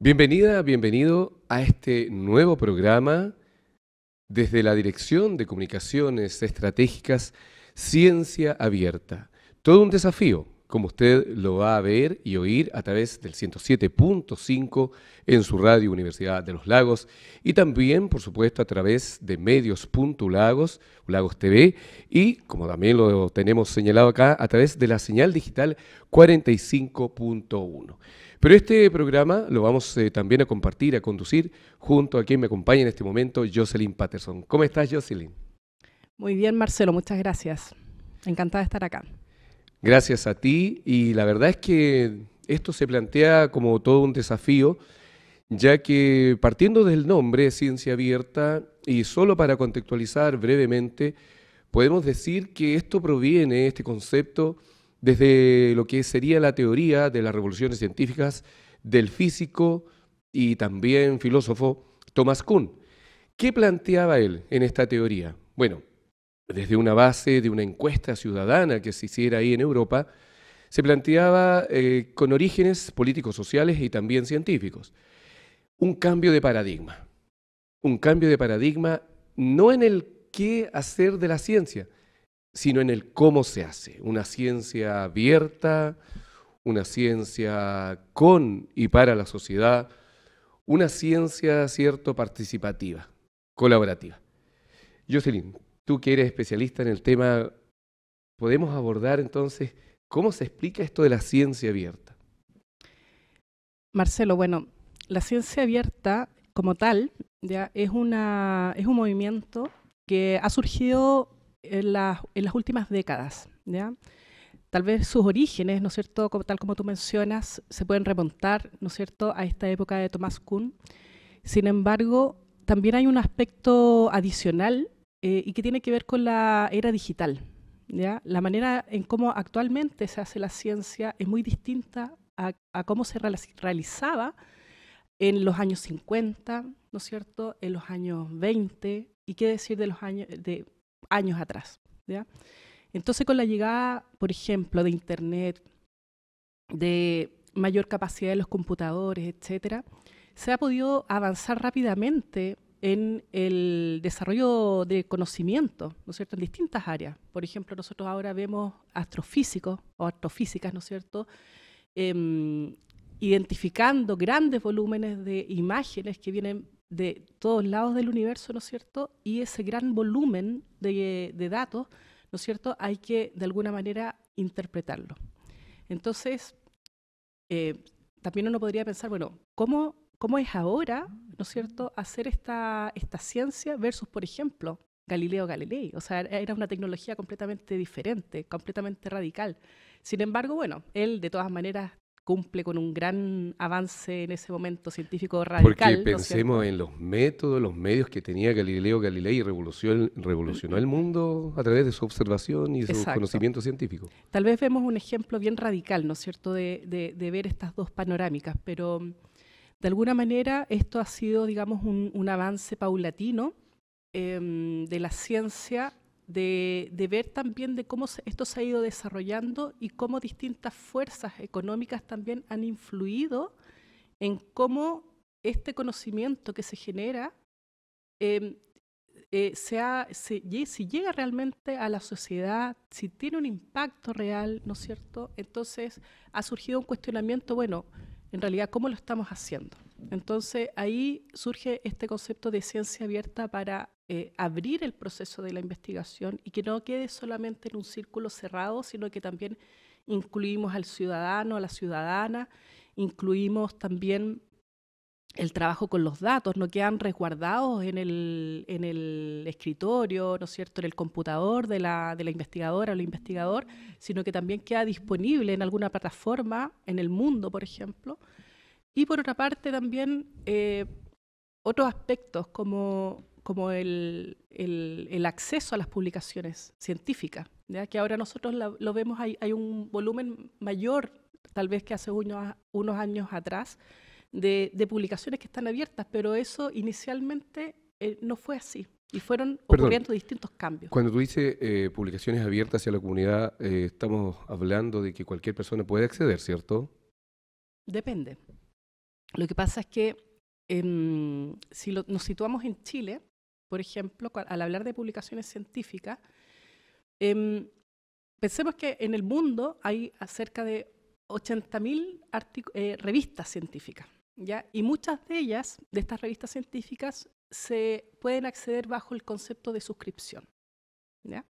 Bienvenida, bienvenido a este nuevo programa desde la Dirección de Comunicaciones Estratégicas Ciencia Abierta. Todo un desafío, como usted lo va a ver y oír a través del 107.5 en su radio Universidad de los Lagos y también, por supuesto, a través de medios.lagos, Lagos TV y, como también lo tenemos señalado acá, a través de la señal digital 45.1. Pero este programa lo vamos también a compartir, a conducir junto a quien me acompaña en este momento, Jocelyn Patterson. ¿Cómo estás, Jocelyn? Muy bien, Marcelo, muchas gracias. Encantada de estar acá. Gracias a ti y la verdad es que esto se plantea como todo un desafío, ya que partiendo del nombre Ciencia Abierta y solo para contextualizar brevemente, podemos decir que esto proviene, este concepto, desde lo que sería la teoría de las revoluciones científicas del físico y también filósofo Thomas Kuhn. ¿Qué planteaba él en esta teoría? Bueno, desde una base de una encuesta ciudadana que se hiciera ahí en Europa, se planteaba con orígenes políticos, sociales y también científicos. Un cambio de paradigma. Un cambio de paradigma no en el qué hacer de la ciencia, sino en el cómo se hace. Una ciencia abierta, una ciencia con y para la sociedad, una ciencia, cierto, participativa, colaborativa. Jocelyn, tú que eres especialista en el tema, podemos abordar entonces cómo se explica esto de la ciencia abierta. Marcelo, bueno, la ciencia abierta como tal ya es un movimiento que ha surgido en las últimas décadas, ¿ya? Tal vez sus orígenes, ¿no es cierto?, tal como tú mencionas, se pueden remontar, ¿no es cierto?, a esta época de Thomas Kuhn. Sin embargo, también hay un aspecto adicional y que tiene que ver con la era digital, ¿ya? La manera en cómo actualmente se hace la ciencia es muy distinta a cómo se realizaba en los años 50, ¿no es cierto?, en los años 20, y qué decir de años atrás, ¿ya? Entonces, con la llegada, por ejemplo, de Internet, de mayor capacidad de los computadores, etcétera, se ha podido avanzar rápidamente en el desarrollo de conocimiento, ¿no es cierto?, en distintas áreas. Por ejemplo, nosotros ahora vemos astrofísicos o astrofísicas, ¿no es cierto?, eh, identificando grandes volúmenes de imágenes que vienen de todos lados del universo, ¿no es cierto? Y ese gran volumen de datos, ¿no es cierto?, hay que de alguna manera interpretarlo. Entonces, eh, también uno podría pensar, bueno, ¿cómo es ahora, ¿no es cierto?, hacer esta ciencia versus, por ejemplo, Galileo Galilei? O sea, era una tecnología completamente diferente, completamente radical. Sin embargo, bueno, él de todas maneras cumple con un gran avance en ese momento científico Porque radical, ¿no es pensemos cierto? en los métodos, los medios que tenía Galileo Galilei y revolucionó el mundo a través de su observación y sus Exacto. conocimientos científicos. Tal vez vemos un ejemplo bien radical, ¿no es cierto?, de ver estas dos panorámicas, pero de alguna manera esto ha sido, digamos, un avance paulatino de la ciencia, de ver también de cómo esto se ha ido desarrollando y cómo distintas fuerzas económicas también han influido en cómo este conocimiento que se genera eh, si llega realmente a la sociedad, si tiene un impacto real, ¿no es cierto? Entonces ha surgido un cuestionamiento, bueno, en realidad, ¿cómo lo estamos haciendo? Entonces ahí surge este concepto de ciencia abierta para abrir el proceso de la investigación y que no quede solamente en un círculo cerrado, sino que también incluimos al ciudadano, a la ciudadana, incluimos también el trabajo con los datos, no quedan resguardados en el escritorio, ¿no es cierto?, en el computador de la investigadora o el investigador, sino que también queda disponible en alguna plataforma en el mundo, por ejemplo. Y por otra parte también otros aspectos como el acceso a las publicaciones científicas, ¿ya? Que ahora nosotros lo vemos, hay un volumen mayor tal vez que hace unos años atrás, de publicaciones que están abiertas, pero eso inicialmente no fue así y fueron Perdón, ocurriendo distintos cambios. cuando tú dices publicaciones abiertas hacia la comunidad, estamos hablando de que cualquier persona puede acceder, ¿cierto? Depende. Lo que pasa es que si nos situamos en Chile, por ejemplo, al hablar de publicaciones científicas, pensemos que en el mundo hay cerca de 80.000 revistas científicas, ¿ya? Y muchas de ellas, de estas revistas científicas, se pueden acceder bajo el concepto de suscripción, ¿ya?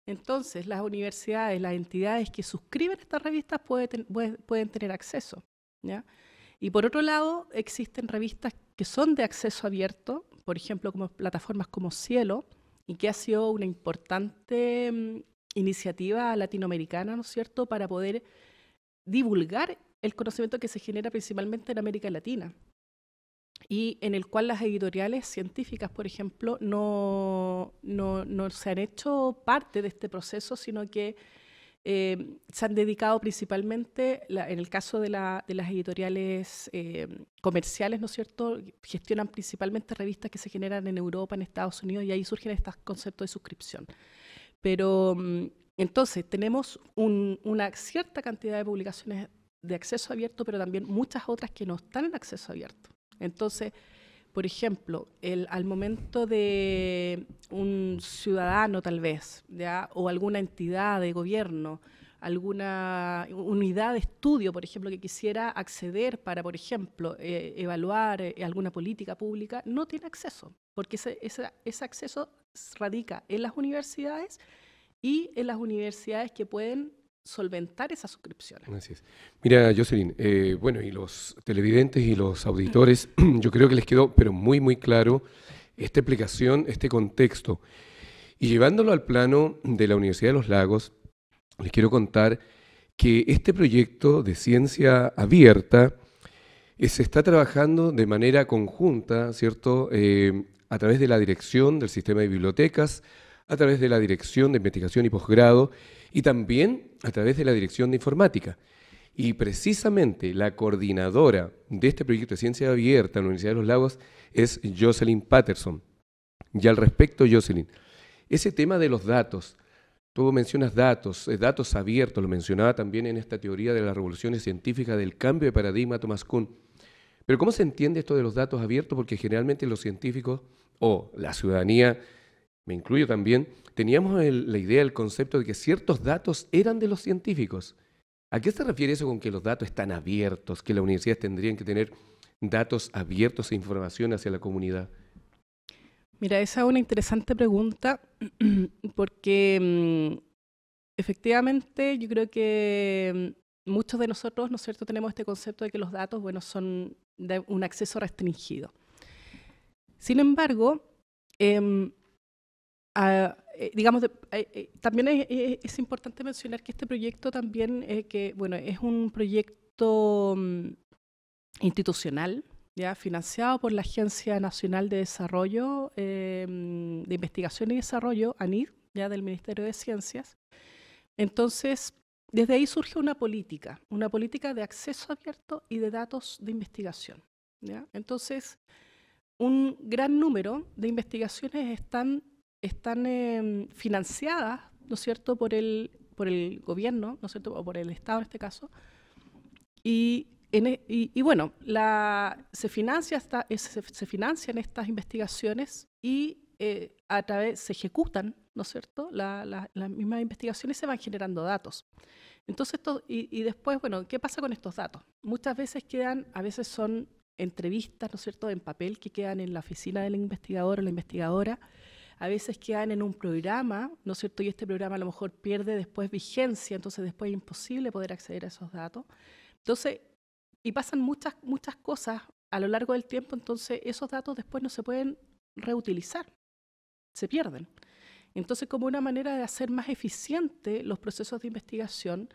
Entonces, las universidades, las entidades que suscriben estas revistas pueden tener acceso, ¿ya? Y por otro lado, existen revistas que son de acceso abierto, por ejemplo, como plataformas como Cielo, y que ha sido una importante iniciativa latinoamericana, ¿no es cierto?, para poder divulgar el conocimiento que se genera principalmente en América Latina, y en el cual las editoriales científicas, por ejemplo, no se han hecho parte de este proceso, sino que se han dedicado principalmente, en el caso de las editoriales comerciales, ¿no es cierto?, gestionan principalmente revistas que se generan en Europa, en Estados Unidos, y ahí surgen estos conceptos de suscripción. Pero entonces tenemos una cierta cantidad de publicaciones de acceso abierto, pero también muchas otras que no están en acceso abierto. Entonces, por ejemplo, al momento de un ciudadano tal vez, ¿ya?, o alguna entidad de gobierno, alguna unidad de estudio, por ejemplo, que quisiera acceder para, por ejemplo, evaluar alguna política pública, no tiene acceso, porque ese acceso radica en las universidades y en las universidades que pueden solventar esas suscripciones. Así es. Mira, Jocelyn, bueno, y los televidentes y los auditores, yo creo que les quedó, pero muy, muy claro esta explicación, este contexto. Y llevándolo al plano de la Universidad de los Lagos, les quiero contar que este proyecto de ciencia abierta se está trabajando de manera conjunta, ¿cierto?, a través de la dirección del sistema de bibliotecas, a través de la dirección de investigación y posgrado, y también a través de la dirección de informática. Y precisamente la coordinadora de este proyecto de ciencia abierta en la Universidad de los Lagos es Jocelyn Patterson. Y al respecto, Jocelyn, ese tema de los datos, tú mencionas datos abiertos, lo mencionaba también en esta teoría de las revoluciones científicas del cambio de paradigma Thomas Kuhn. Pero ¿cómo se entiende esto de los datos abiertos? Porque generalmente los científicos o la ciudadanía, me incluyo también, teníamos la idea, el concepto de que ciertos datos eran de los científicos. ¿A qué se refiere eso con que los datos están abiertos, que las universidades tendrían que tener datos abiertos e información hacia la comunidad? Mira, esa es una interesante pregunta porque efectivamente yo creo que muchos de nosotros, ¿no es cierto?, tenemos este concepto de que los datos, bueno, son de un acceso restringido. Sin embargo, también es importante mencionar que este proyecto también, bueno, es un proyecto institucional, ¿ya?, financiado por la Agencia Nacional de Desarrollo, de Investigación y Desarrollo, ANID, ya del Ministerio de Ciencias. Entonces, desde ahí surge una política de acceso abierto y de datos de investigación, ¿ya? Entonces, un gran número de investigaciones están financiadas, ¿no es cierto?, por el gobierno, ¿no es cierto?, o por el Estado en este caso, y bueno, se financian estas investigaciones y se ejecutan, ¿no es cierto?, las mismas investigaciones, se van generando datos. Entonces, y después, bueno, ¿qué pasa con estos datos? Muchas veces a veces son entrevistas, ¿no es cierto?, en papel que quedan en la oficina del investigador o la investigadora. A veces quedan en un programa, ¿no es cierto?, y este programa a lo mejor pierde después vigencia, entonces después es imposible poder acceder a esos datos. Entonces, y pasan muchas cosas a lo largo del tiempo, entonces esos datos después no se pueden reutilizar, se pierden. Entonces, como una manera de hacer más eficiente los procesos de investigación,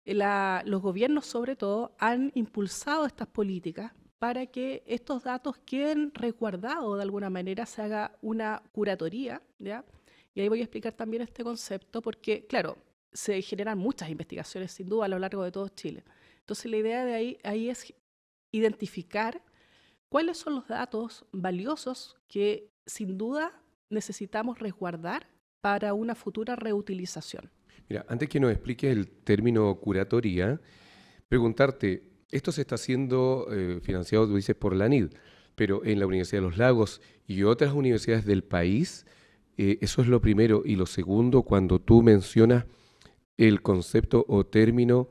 los gobiernos sobre todo han impulsado estas políticas para que estos datos queden resguardados de alguna manera, se haga una curatoría, ¿ya? Y ahí voy a explicar también este concepto porque, claro, se generan muchas investigaciones sin duda a lo largo de todo Chile. Entonces la idea de ahí es identificar cuáles son los datos valiosos que sin duda necesitamos resguardar para una futura reutilización. Mira, antes que nos expliques el término curatoría, preguntarte, Esto se está haciendo financiado, tú dices, por la ANID, pero en la Universidad de los Lagos y otras universidades del país, eso es lo primero. Y lo segundo, cuando tú mencionas el concepto o término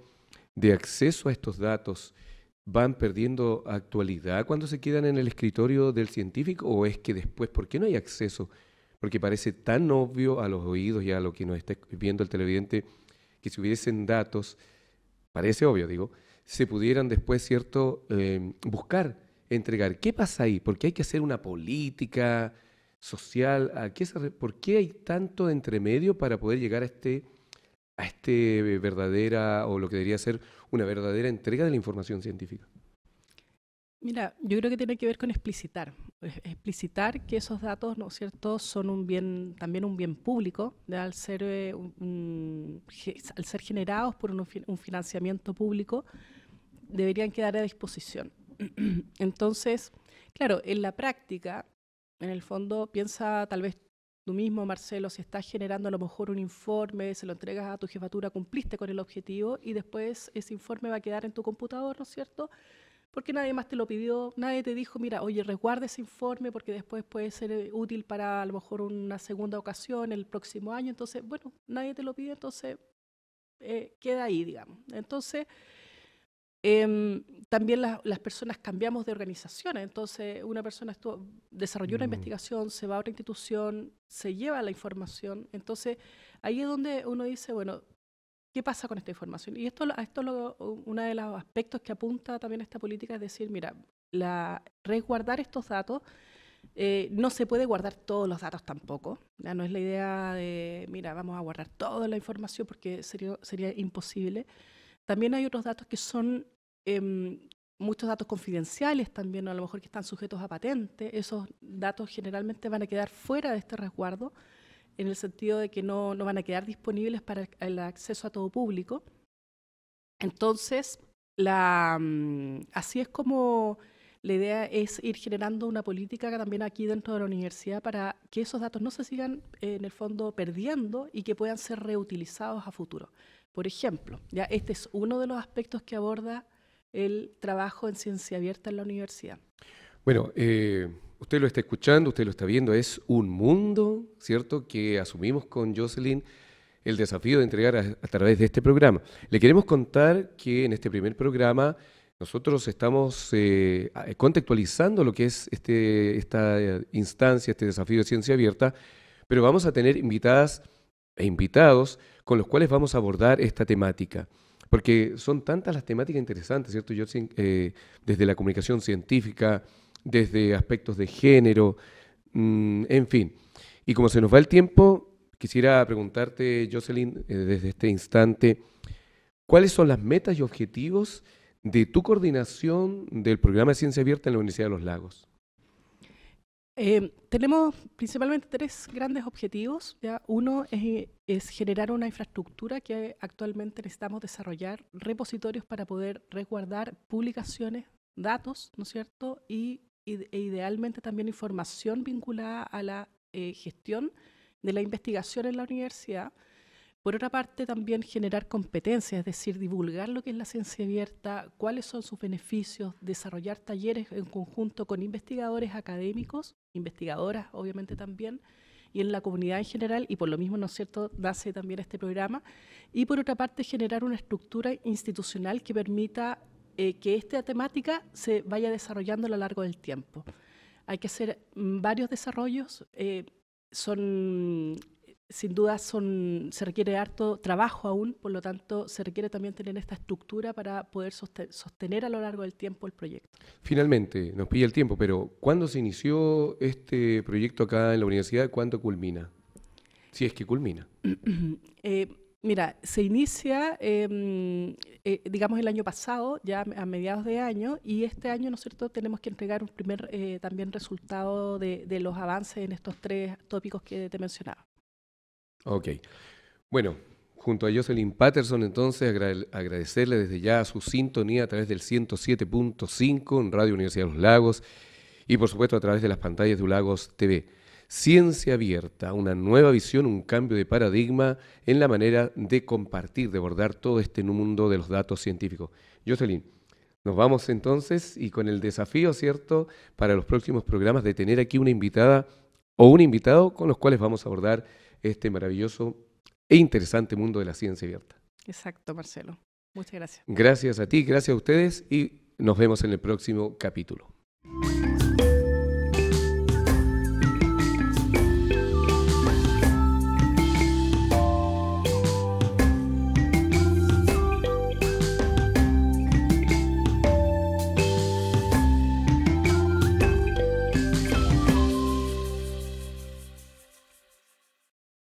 de acceso a estos datos, ¿van perdiendo actualidad cuando se quedan en el escritorio del científico o es que después, ¿por qué no hay acceso? Porque parece tan obvio a los oídos y a lo que nos está viendo el televidente que si hubiesen datos, parece obvio, digo, se pudieran después, ¿cierto?, buscar, entregar. ¿Qué pasa ahí? ¿Por qué hay que hacer una política social? ¿Por qué hay tanto de entremedio para poder llegar a este verdadera, o lo que debería ser una verdadera entrega de la información científica? Mira, yo creo que tiene que ver con explicitar que esos datos, ¿no es cierto?, son un bien, también un bien público, ¿ya? Al ser, al ser generados por un financiamiento público, deberían quedar a disposición. Entonces, claro, en la práctica, en el fondo, piensa tal vez tú mismo, Marcelo, si estás generando a lo mejor un informe, se lo entregas a tu jefatura, cumpliste con el objetivo y después ese informe va a quedar en tu computador, ¿no es cierto?, porque nadie más te lo pidió, nadie te dijo, mira, oye, resguarda ese informe porque después puede ser útil para a lo mejor una segunda ocasión el próximo año. Entonces, bueno, nadie te lo pide, entonces queda ahí, digamos. Entonces, también las personas cambiamos de organizaciones. Entonces, una persona desarrolló una Mm, investigación, se va a otra institución, se lleva la información. Entonces, ahí es donde uno dice, bueno, ¿qué pasa con esta información? Y uno de los aspectos que apunta también esta política es decir, mira, resguardar estos datos, no se puede guardar todos los datos tampoco. Ya no es la idea de, mira, vamos a guardar toda la información porque sería imposible. También hay otros datos que son muchos datos confidenciales también, a lo mejor que están sujetos a patente. Esos datos generalmente van a quedar fuera de este resguardo, en el sentido de que no van a quedar disponibles para el acceso a todo público. Entonces, así es como la idea es ir generando una política también aquí dentro de la universidad para que esos datos no se sigan en el fondo perdiendo y que puedan ser reutilizados a futuro. Por ejemplo, ya este es uno de los aspectos que aborda el trabajo en ciencia abierta en la universidad. Bueno, usted lo está escuchando, usted lo está viendo, es un mundo, ¿cierto?, que asumimos con Jocelyn el desafío de entregar a través de este programa. Le queremos contar que en este primer programa nosotros estamos contextualizando lo que es esta instancia, este desafío de ciencia abierta, pero vamos a tener invitadas e invitados con los cuales vamos a abordar esta temática. Porque son tantas las temáticas interesantes, ¿cierto? Desde la comunicación científica, desde aspectos de género, en fin. Y como se nos va el tiempo, quisiera preguntarte, Jocelyn, desde este instante, ¿cuáles son las metas y objetivos de tu coordinación del programa de Ciencia Abierta en la Universidad de los Lagos? Tenemos principalmente tres grandes objetivos. ¿Ya? Uno es generar una infraestructura que actualmente necesitamos desarrollar, repositorios para poder resguardar publicaciones, datos, ¿no es cierto? E idealmente también información vinculada a la gestión de la investigación en la universidad. Por otra parte, también generar competencias, es decir, divulgar lo que es la ciencia abierta, cuáles son sus beneficios, desarrollar talleres en conjunto con investigadores académicos, investigadoras obviamente también, y en la comunidad en general, y por lo mismo, ¿no es cierto?, nace también este programa. Y por otra parte, generar una estructura institucional que permita que esta temática se vaya desarrollando a lo largo del tiempo. Hay que hacer varios desarrollos, sin duda se requiere harto trabajo aún, por lo tanto se requiere también tener esta estructura para poder sostener a lo largo del tiempo el proyecto. Finalmente, nos pilla el tiempo, pero ¿cuándo se inició este proyecto acá en la universidad y cuándo culmina? Si es que culmina. Mira, se inicia, digamos, el año pasado, ya a mediados de año, y este año, ¿no es cierto?, tenemos que entregar un primer también resultado de los avances en estos tres tópicos que te mencionaba. Ok. Bueno, junto a Jocelyn Patterson, entonces, agradecerle desde ya su sintonía a través del 107.5 en Radio Universidad de los Lagos y, por supuesto, a través de las pantallas de Lagos TV. Ciencia abierta, una nueva visión, un cambio de paradigma en la manera de compartir, de abordar todo este mundo de los datos científicos. Jocelyn, Nos vamos entonces y con el desafío, ¿cierto?, para los próximos programas de tener aquí una invitada o un invitado con los cuales vamos a abordar este maravilloso e interesante mundo de la ciencia abierta. Exacto, Marcelo. Muchas gracias. Gracias a ti, gracias a ustedes y nos vemos en el próximo capítulo.